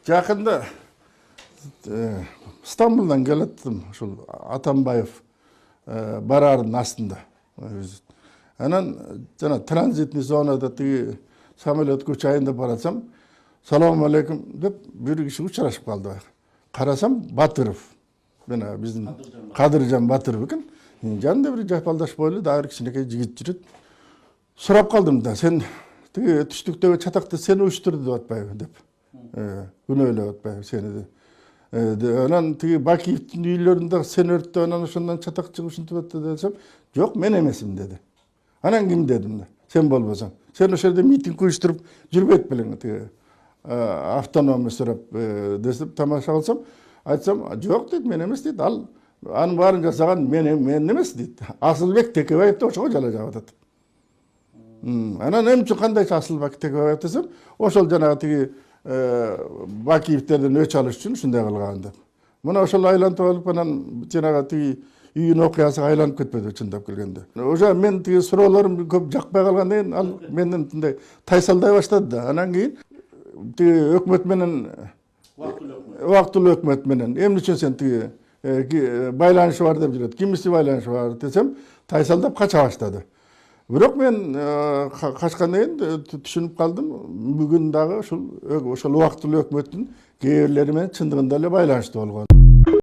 Жақында Стамбулдан келеттім, ошол Атамбаев барардың астында. Анан жана транзитный зонада тиги самолет көчайында барасам, салам алейкум деп бир киши учурашып калды. Карасам Батыров. Мына биздин Кадыржан Батыров экен. Жанында бир жапалдаш бойлуу дагы кичинекей жигит жүрөт. Сурап калдым да, сен тиги түштүктөгү чатакты сен уюштурду деп атпайбы деп. Күнөөлөп атпайбы сени деп. Анан тиги Бакиевдин үйлөрүндө сен өрттө анан ошондон чатак чыгып ушинтип атты десем, жок, мен эмесмин деди. Анан ким дедим да, сен болбосоң. Сен ошол жерде митинг уюштуруп жүрбөйт белең тиги автономия сурап десип тамаша кылсам, айтсам, жок дейт, мен эмес дейт. Ал анын баарын жасаган мен эмес дейт. Асылбек Текебаев да ошого жала жаап атат. Анан эмче кандайча Асылбек Текебаев десем, ошол жанагы тиги Бакиевтерден өч алыш үчүн ушундай кылган деп. Мына ошол айлантып алып анан жанагы тиги үйүн окуясына айланып кетпеди чындап келгенде. Уже мен тиги суроолорум көп жакпай калгандан кийин ал менден мындай тайсалдай баштады да. Анан кийин тиги өкмөт менен убактылуу өкмөт менен эмне үчүн сен тиги байланышы бар деп жүрөт. Кимиси байланышы бар десем, тайсалдап кача баштады. Бирок мен качкандан кийин түшүнүп калдым, бүгүн дагы ошол убактылуу өкмөттүн кээ бирлери менен чындыгында эле байланышты болгон.